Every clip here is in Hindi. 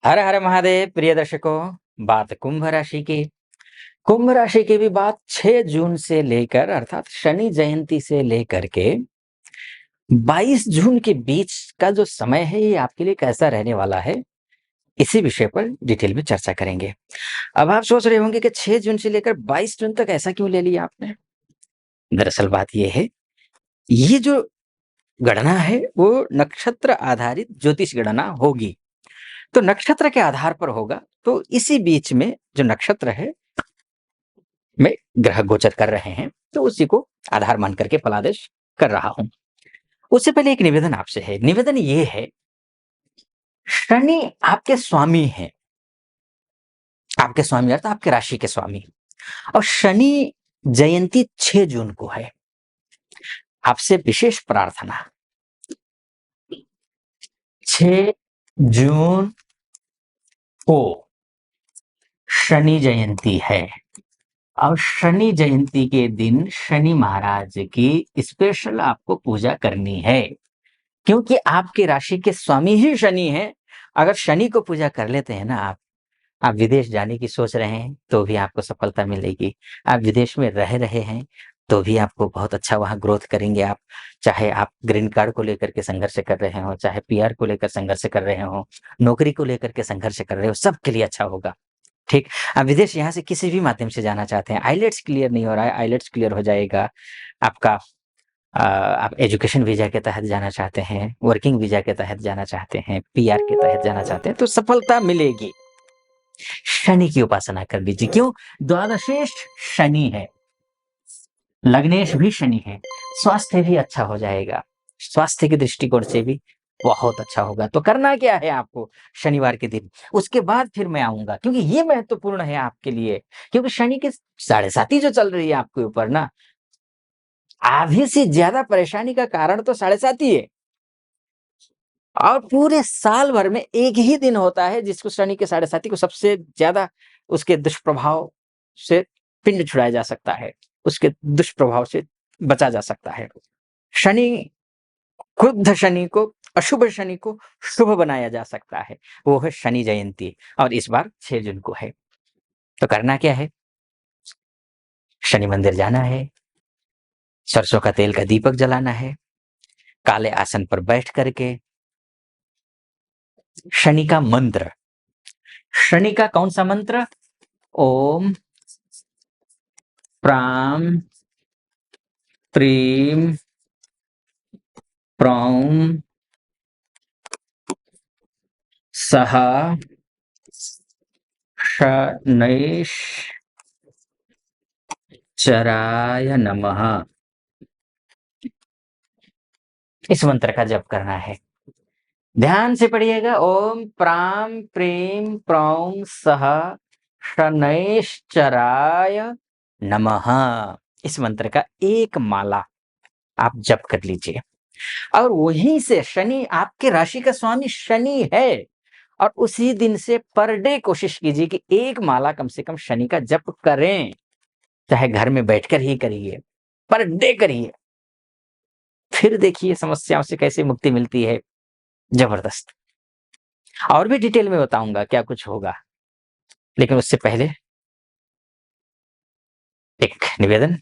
हर हर महादेव प्रिय दर्शकों, बात कुंभ राशि की। कुंभ राशि की भी बात 6 जून से लेकर अर्थात शनि जयंती से लेकर के 22 जून के बीच का जो समय है ये आपके लिए कैसा रहने वाला है, इसी विषय पर डिटेल में चर्चा करेंगे। अब आप सोच रहे होंगे कि 6 जून से लेकर 22 जून तक ऐसा क्यों ले लिया आपने? दरअसल बात ये है, ये जो गणना है वो नक्षत्र आधारित ज्योतिष गणना होगी। तो नक्षत्र के आधार पर होगा, तो इसी बीच में जो नक्षत्र है में ग्रह गोचर कर रहे हैं, तो उसी को आधार मान करके फलादेश कर रहा हूं। उससे पहले एक निवेदन आपसे है। निवेदन ये है, शनि आपके स्वामी हैं, आपके स्वामी अर्थ आपके राशि के स्वामी, और शनि जयंती 6 जून को है। आपसे विशेष प्रार्थना, 6 जून को शनि जयंती है और शनि जयंती के दिन शनि महाराज की स्पेशल आपको पूजा करनी है, क्योंकि आपकी राशि के स्वामी ही शनि हैं। अगर शनि को पूजा कर लेते हैं ना आप विदेश जाने की सोच रहे हैं तो भी आपको सफलता मिलेगी। आप विदेश में रह रहे हैं तो भी आपको बहुत अच्छा वहाँ ग्रोथ करेंगे आप। चाहे आप ग्रीन कार्ड को लेकर के संघर्ष कर रहे हो, चाहे पीआर को लेकर संघर्ष कर रहे हो, नौकरी को लेकर के संघर्ष कर रहे हो, सबके लिए अच्छा होगा। ठीक, आप विदेश यहाँ से किसी भी माध्यम से जाना चाहते हैं, आइलेट्स क्लियर नहीं हो रहा है, आइलेट्स क्लियर हो जाएगा आपका। आप एजुकेशन वीजा के तहत जाना चाहते हैं, वर्किंग वीजा के तहत जाना चाहते हैं, पीआर के तहत जाना चाहते हैं, तो सफलता मिलेगी। शनि की उपासना कर लीजिए। क्यों? द्वादशेष शनि है, लग्नेश भी शनि है, स्वास्थ्य भी अच्छा हो जाएगा। स्वास्थ्य के दृष्टिकोण से भी बहुत अच्छा होगा। तो करना क्या है आपको शनिवार के दिन, उसके बाद फिर मैं आऊंगा, क्योंकि ये महत्वपूर्ण है आपके लिए। क्योंकि शनि के 7.5 जो चल रही है आपके ऊपर ना, आधे से ज्यादा परेशानी का कारण तो 7.5 ही है। और पूरे साल भर में एक ही दिन होता है जिसको शनि के 7.5 को सबसे ज्यादा उसके दुष्प्रभाव से पिंड छुड़ाया जा सकता है, उसके दुष्प्रभाव से बचा जा सकता है। शनि, क्रुद्ध शनि को, अशुभ शनि को शुभ बनाया जा सकता है, वो है शनि जयंती, और इस बार 6 जून को है। तो करना क्या है, शनि मंदिर जाना है, सरसों का तेल का दीपक जलाना है, काले आसन पर बैठ करके शनि का मंत्र, शनि का कौन सा मंत्र? ओम प्राम प्रीम प्रौम सह शनैश्चराय नमः, इस मंत्र का जप करना है। ध्यान से पढ़िएगा। ओम प्राम प्रीम प्रौम सह शनैश्चराय नमः, इस मंत्र का एक माला आप जप कर लीजिए। और वहीं से, शनि आपके राशि का स्वामी शनि है, और उसी दिन से पर डे कोशिश कीजिए कि एक माला कम से कम शनि का जप करें, चाहे घर में बैठकर ही करिए, पर डे करिए। फिर देखिए समस्याओं से कैसे मुक्ति मिलती है, जबरदस्त। और भी डिटेल में बताऊंगा क्या कुछ होगा, लेकिन उससे पहले एक निवेदन।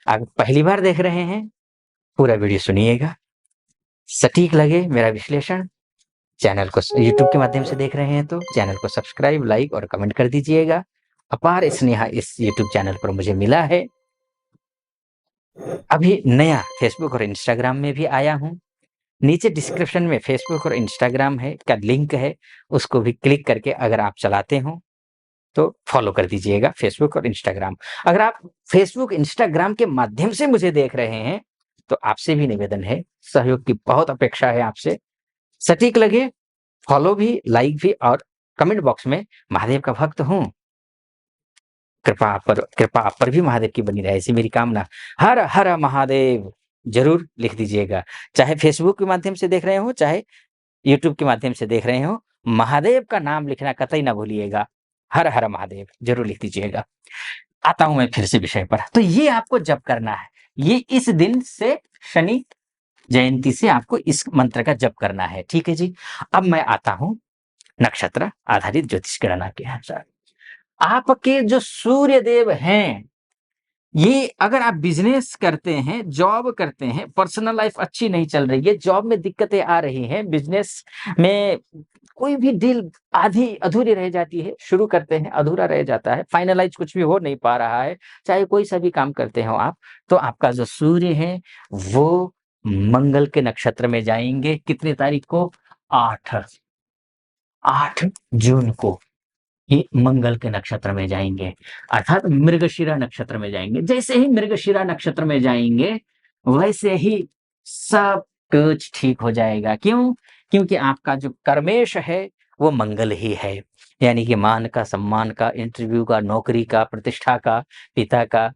आप पहली बार देख रहे हैं, पूरा वीडियो सुनिएगा, सटीक लगे मेरा विश्लेषण। चैनल को यूट्यूब के माध्यम से देख रहे हैं तो चैनल को सब्सक्राइब, लाइक और कमेंट कर दीजिएगा। अपार स्नेह इस यूट्यूब चैनल पर मुझे मिला है। अभी नया फेसबुक और इंस्टाग्राम में भी आया हूं। नीचे डिस्क्रिप्शन में फेसबुक और इंस्टाग्राम है का लिंक है, उसको भी क्लिक करके अगर आप चलाते हो तो फॉलो कर दीजिएगा, फेसबुक और इंस्टाग्राम। अगर आप फेसबुक इंस्टाग्राम के माध्यम से मुझे देख रहे हैं तो आपसे भी निवेदन है, सहयोग की बहुत अपेक्षा है आपसे। सटीक लगे, फॉलो भी, लाइक भी, और कमेंट बॉक्स में महादेव का भक्त हूं, कृपा आप पर भी महादेव की बनी रहे, ऐसी मेरी कामना। हर हर महादेव जरूर लिख दीजिएगा। चाहे फेसबुक के माध्यम से देख रहे हो, चाहे यूट्यूब के माध्यम से देख रहे हो, महादेव का नाम लिखना कतई ना भूलिएगा। हर हर महादेव जरूर लिख दीजिएगा। आता हूं मैं फिर से विषय पर। तो ये आपको जप करना है, ये इस दिन से शनि जयंती से आपको इस मंत्र का जप करना है। ठीक है जी। अब मैं आता हूं नक्षत्र आधारित ज्योतिष गणना के अनुसार। आपके जो सूर्य देव हैं, ये अगर आप बिजनेस करते हैं, जॉब करते हैं, पर्सनल लाइफ अच्छी नहीं चल रही है, जॉब में दिक्कतें आ रही हैं, बिजनेस में कोई भी डील आधी अधूरी रह जाती है, शुरू करते हैं अधूरा रह जाता है, फाइनलाइज कुछ भी हो नहीं पा रहा है, चाहे कोई सा भी काम करते हो आप, तो आपका जो सूर्य है वो मंगल के नक्षत्र में जाएंगे। कितनी तारीख को? 8 जून को ये मंगल के नक्षत्र में जाएंगे, अर्थात मृगशिरा नक्षत्र में जाएंगे। जैसे ही मृगशिरा नक्षत्र में जाएंगे वैसे ही सब कुछ ठीक हो जाएगा। क्यों? क्योंकि आपका जो कर्मेश है वो मंगल ही है, यानी कि मान का, सम्मान का, इंटरव्यू का, नौकरी का, प्रतिष्ठा का, पिता का,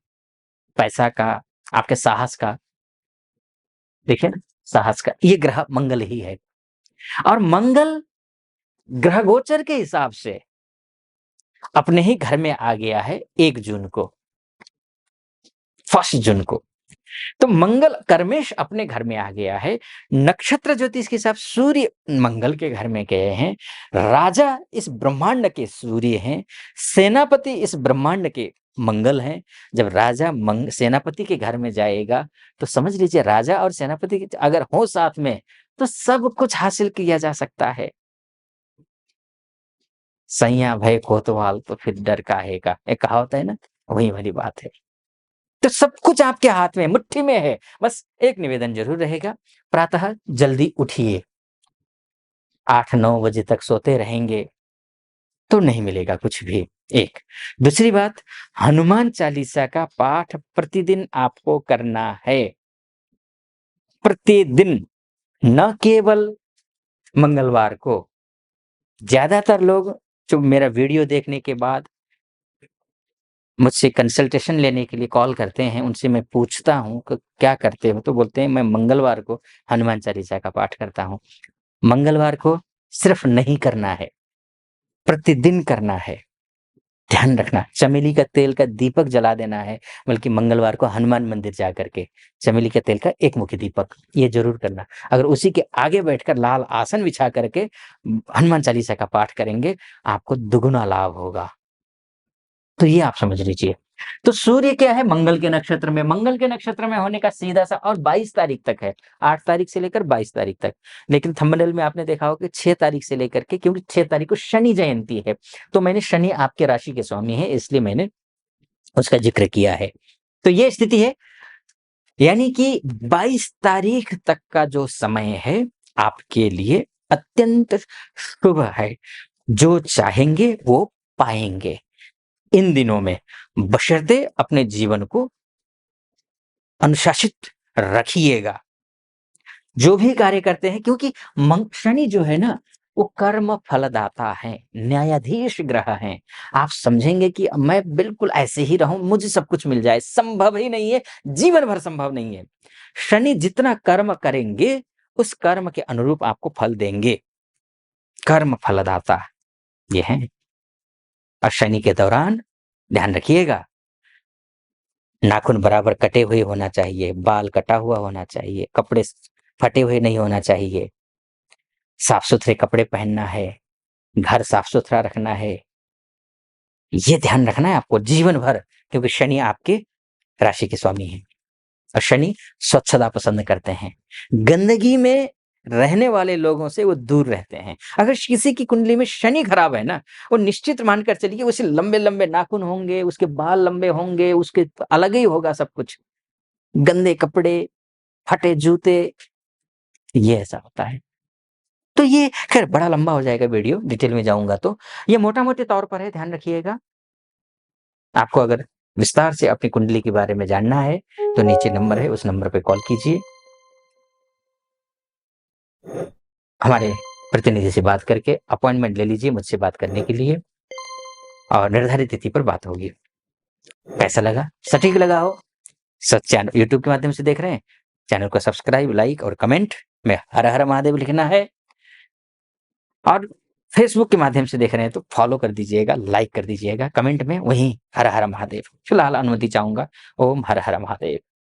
पैसा का, आपके साहस का, देखिए ना, साहस का, ये ग्रह मंगल ही है। और मंगल ग्रह गोचर के हिसाब से अपने ही घर में आ गया है 1 जून को, 1 जून को। तो मंगल कर्मेश अपने घर में आ गया है, नक्षत्र ज्योतिष के हिसाब सूर्य मंगल के घर में गए हैं, राजा इस ब्रह्मांड के सूर्य हैं, सेनापति इस ब्रह्मांड के मंगल हैं। जब राजा सेनापति के घर में जाएगा तो समझ लीजिए राजा और सेनापति अगर हो साथ में तो सब कुछ हासिल किया जा सकता है। सैया भय कोतवाल तो फिर डर काहे का, एक कहावत है ना, वही वाली बात है। तो सब कुछ आपके हाथ में, मुट्ठी में है। बस एक निवेदन जरूर रहेगा, प्रातः जल्दी उठिए। 8-9 बजे तक सोते रहेंगे तो नहीं मिलेगा कुछ भी, एक। दूसरी बात, हनुमान चालीसा का पाठ प्रतिदिन आपको करना है, प्रतिदिन, न केवल मंगलवार को। ज्यादातर लोग जो मेरा वीडियो देखने के बाद मुझसे कंसल्टेशन लेने के लिए कॉल करते हैं, उनसे मैं पूछता हूँ कि क्या करते हो? तो बोलते हैं मैं मंगलवार को हनुमान चालीसा का पाठ करता हूँ। मंगलवार को सिर्फ नहीं करना है, प्रतिदिन करना है। ध्यान रखना, चमेली का तेल का दीपक जला देना है, बल्कि मंगलवार को हनुमान मंदिर जा करके चमेली के तेल का एक मुखी दीपक, ये जरूर करना। अगर उसी के आगे बैठकर लाल आसन बिछा करके हनुमान चालीसा का पाठ करेंगे, आपको दुगुना लाभ होगा। तो ये आप समझ लीजिए। तो सूर्य क्या है? मंगल के नक्षत्र में, मंगल के नक्षत्र में होने का सीधा सा, और 22 तारीख तक है, 8 तारीख से लेकर 22 तारीख तक। लेकिन थंबनेल में आपने देखा होगा कि 6 तारीख से लेकर के, क्योंकि 6 तारीख को शनि जयंती है, तो मैंने शनि आपके राशि के स्वामी है इसलिए मैंने उसका जिक्र किया है। तो ये स्थिति है, यानी कि 22 तारीख तक का जो समय है आपके लिए अत्यंत शुभ है। जो चाहेंगे वो पाएंगे इन दिनों में, बशर्ते अपने जीवन को अनुशासित रखिएगा। जो भी कार्य करते हैं, क्योंकि शनि जो है ना, वो कर्म फलदाता है, न्यायाधीश ग्रह हैं। आप समझेंगे कि मैं बिल्कुल ऐसे ही रहूं, मुझे सब कुछ मिल जाए, संभव ही नहीं है, जीवन भर संभव नहीं है। शनि जितना कर्म करेंगे उस कर्म के अनुरूप आपको फल देंगे, कर्म फलदाता ये है। और शनि के दौरान ध्यान रखिएगा, नाखून बराबर कटे हुए होना चाहिए, बाल कटा हुआ होना चाहिए, कपड़े फटे हुए नहीं होना चाहिए, साफ सुथरे कपड़े पहनना है, घर साफ सुथरा रखना है। ये ध्यान रखना है आपको जीवन भर, क्योंकि शनि आपके राशि के स्वामी हैं और शनि स्वच्छता पसंद करते हैं। गंदगी में रहने वाले लोगों से वो दूर रहते हैं। अगर किसी की कुंडली में शनि खराब है ना, वो निश्चित मानकर चलिए उसे लंबे लंबे नाखून होंगे, उसके बाल लंबे होंगे, उसके अलग ही होगा सब कुछ, गंदे कपड़े, फटे जूते, ये ऐसा होता है। तो ये खैर बड़ा लंबा हो जाएगा वीडियो, डिटेल में जाऊंगा तो ये मोटा मोटे तौर पर है, ध्यान रखिएगा। आपको अगर विस्तार से अपनी कुंडली के बारे में जानना है तो नीचे नंबर है, उस नंबर पे कॉल कीजिए, हमारे प्रतिनिधि से बात करके अपॉइंटमेंट ले लीजिए मुझसे बात करने के लिए, और निर्धारित तिथि पर बात होगी। कैसा लगा? सटीक लगा हो? चैनल यूट्यूब के माध्यम से देख रहे हैं, चैनल को सब्सक्राइब, लाइक और कमेंट में हर हर महादेव लिखना है, और फेसबुक के माध्यम से देख रहे हैं तो फॉलो कर दीजिएगा, लाइक कर दीजिएगा, कमेंट में वहीं हर हर महादेव फिलहाल अनुमति चाहूंगा। ओम हर हर महादेव।